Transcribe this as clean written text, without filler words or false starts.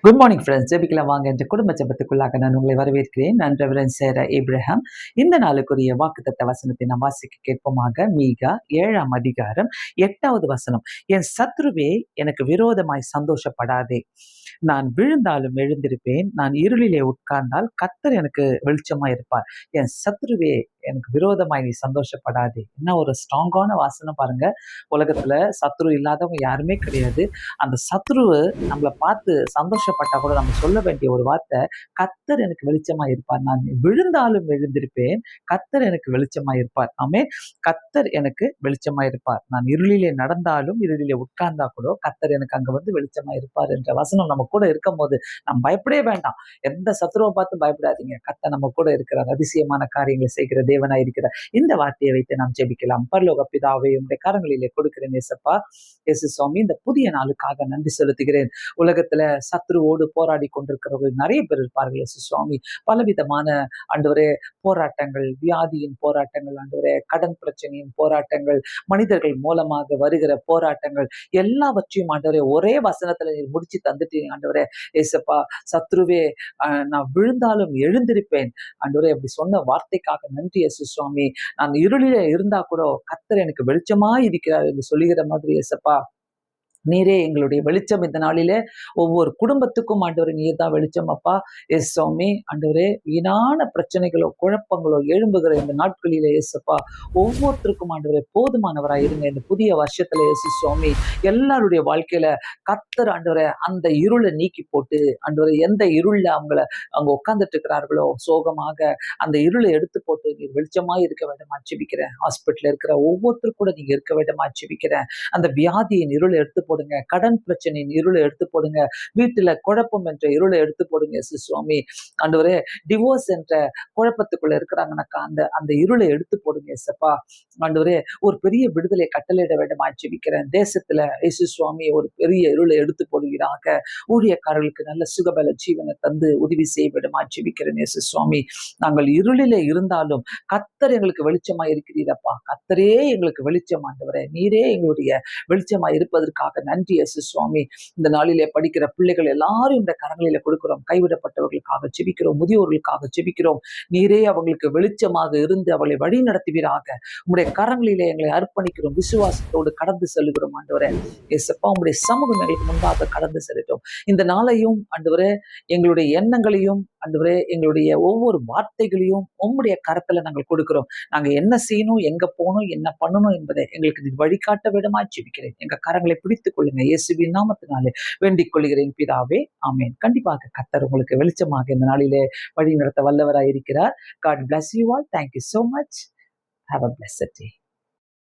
Good morning friends. ஜெபிக்கலாம் வாங்க என்ற குடும்ப ஜெபத்துக்குள்ளாக நான் உங்களை வரவேற்கிறேன். நான் ரெவரண்ட் சேரா ஏப்ரஹாம். இந்த நாளுக்குரிய வாக்குத்தத்த வசனத்தை நாம் வாசிக்க கேட்போமாக. மீகா 7ஆம் அதிகாரம் 8வது வசனம். என் சத்ருவே எனக்கு விரோதமாய் சந்தோஷப்படாதே. நான் விழுந்தாலும் எழுந்திருப்பேன். நான் இருளிலே உட்கார்ந்தால் கர்த்தர் எனக்கு வெளிச்சமா இருப்பார். என் சத்ருவே எனக்கு விரோதமாய் நீ சந்தோஷப்படாதே. என்ன ஒரு ஸ்ட்ராங்கான வாசனம் பாருங்க. உலகத்துல சத்ரு இல்லாதவங்க யாருமே கிடையாது. அந்த சத்ருவு நம்மளை பார்த்து சந்தோஷப்பட்டா கூட நம்ம சொல்ல வேண்டிய ஒரு வார்த்தை, கர்த்தர் எனக்கு வெளிச்சமா இருப்பார். நான் விழுந்தாலும் எழுந்திருப்பேன். கர்த்தர் எனக்கு வெளிச்சமா இருப்பார். ஆமென். கர்த்தர் எனக்கு வெளிச்சமா இருப்பார். நான் இருளிலே நடந்தாலும் இருளிலே உட்கார்ந்தா கூட கர்த்தர் எனக்கு அங்க வந்து வெளிச்சமா இருப்பார் என்ற வசனம் நம்ம கூட இருக்கும் போது நம்ம பயப்படவே வேண்டாம். எந்த சத்ருவை பார்த்து பயப்படாதீங்க. கர்த்தர் நம்ம கூட இருக்கிறார். அதிசயமான காரியங்களை செய்கிற தேவனாய் இருக்கிறார். இந்த வார்த்தையை வைத்து நாம் ஜெபிக்கலாம். பரலோக பிதாவே, உம்முடைய கரங்களிலே கொடுக்கிறேன் ஏசப்பா. இயேசு சுவாமி, இந்த புதிய நாளுக்காக நன்றி செலுத்துகிறேன். உலகத்துல சத்ருவோடு போராடி கொண்டிருக்கிறவர்கள் நிறைய பேர் இருப்பார்கள் இயேசு சுவாமி. பலவிதமான ஆண்டவரே போராட்டங்கள், வியாதியின் போராட்டங்கள், ஆண்டவரே கடன் பிரச்சனையின் போராட்டங்கள், மனிதர்கள் மூலமாக வருகிற போராட்டங்கள் எல்லாவற்றையும் ஆண்டவரே ஒரே வசனத்துல நீர் முடிச்சு தந்துட்டீங்க ஆண்டவரே. ஏசப்பா, சத்ருவே நான் விழுந்தாலும் எழுந்திருப்பேன். ஆண்டவரே அப்படி சொன்ன வார்த்தைக்காக நன்றி இயேசு சுவாமி. நான் இருளிலே இருந்தா கூட கர்த்தர் எனக்கு வெளிச்சமா இருக்கிறார் என்று சொல்லுகிற மாதிரி ஏசப்பா, நீரே எங்களுடைய வெளிச்சம். இந்த நாளிலே ஒவ்வொரு குடும்பத்துக்கும் ஆண்டவரே நீர் தான் வெளிச்சம் அப்பா. எஸ் சுவாமி, ஆண்டவரே வீணான பிரச்சனைகளோ குழப்பங்களோ எழும்புகிற இந்த நாட்களிலே ஏசப்பா, ஒவ்வொருத்தருக்கும் ஆண்டவரே போதுமானவராக இருங்க. இந்த புதிய வருஷத்துல இயேசு சுவாமி, எல்லாருடைய வாழ்க்கையில கர்த்தர் ஆண்டவரே அந்த இருளை நீக்கி போட்டு, ஆண்டவரே எந்த இருள்ல அவங்க உட்கார்ந்துட்டு இருக்கிறார்களோ சோகமாக, அந்த இருளை எடுத்து போட்டு நீர் வெளிச்சமா இருக்க வேண்டுமா ஜெபிக்கிறேன். ஹாஸ்பிட்டல்ல இருக்கிற ஒவ்வொருத்தரும் கூட நீங்க இருக்க வேண்டுமா ஜெபிக்கிறேன். அந்த வியாதியின் இருளை எடுத்து போடுங்க. கடன் பிரச்சனையின் இருளை எடுத்து போடுங்க. வீட்டுல குழப்பம் என்ற இருளை எடுத்து போடுங்க இயேசு சுவாமி. ஆண்டவரே டிவோர்ஸ் என்ற குழப்பத்துக்குள்ள இருக்கிறாங்கன்னாக்கா அந்த அந்த இருளை எடுத்து போடுங்க இயேசப்பா. ஆண்டவரே ஒரு பெரிய விடுதலை கட்டளையிட வேண்டுமா ஜெபிக்கிறேன். தேசத்துல இயேசு சுவாமி ஒரு பெரிய இருளை எடுத்து போடுகிறாக. ஊழியக்காரர்களுக்கு நல்ல சுகபல ஜீவனை தந்து உதவி செய்ய வேண்டுமா ஜெபிக்கிறேன் இயேசு சுவாமி. நாங்கள் இருளிலே இருந்தாலும் கர்த்தர் எங்களுக்கு வெளிச்சமா இருக்கிறீரப்பா. கர்த்தரே எங்களுக்கு வெளிச்சம் ஆண்டவரே. நீரே எங்களுடைய வெளிச்சமா இருப்பதற்காக நன்றி இயேசு சுவாமி. இந்த நாளிலே படிக்கிற பிள்ளைகள் எல்லாரும் இந்த கரங்களில கொடுக்கிறோம். கைவிடப்பட்டவர்களுக்காக ஜெபிக்கிறோம். முதியோர்களுக்காக ஜெபிக்கிறோம். நீரே அவங்களுக்கு வெளிச்சமாக இருந்து அவளை வழி நடத்துவீராக. உங்களுடைய கரங்களிலே எங்களை அர்ப்பணிக்கிறோம். விசுவாசத்தோடு கடந்து செல்லுகிறோம் ஆண்டவரே. ஏசப்பா, உங்களுடைய சமூகம் எங்களுக்கு முன்பாக கடந்து செல்லட்டும். இந்த நாளையும் ஆண்டவரே, எங்களுடைய எண்ணங்களையும் ஆண்டவரே, எங்களுடைய ஒவ்வொரு வார்த்தைகளையும் உம்முடைய கரத்துல நாங்கள் கொடுக்கிறோம். நாங்க என்ன செய்யணும், எங்க போகணும், என்ன பண்ணணும் என்பதை எங்களுக்கு நீ வழிகாட்ட விடமா ஜெபிக்கிறேன். எங்க கரங்களை பிடித்துக் கொள்ளுங்க. இயேசுவின் நாமத்தினாலே வேண்டிக் கொள்கிறேன் பிதாவே, ஆமென். கண்டிப்பாக கர்த்தர் உங்களுக்கு வெளிச்சமாக இந்த நாளிலே வழி நடத்த வல்லவராய் இருக்கிறார். God bless you all. Thank you so much. Have a blessed day.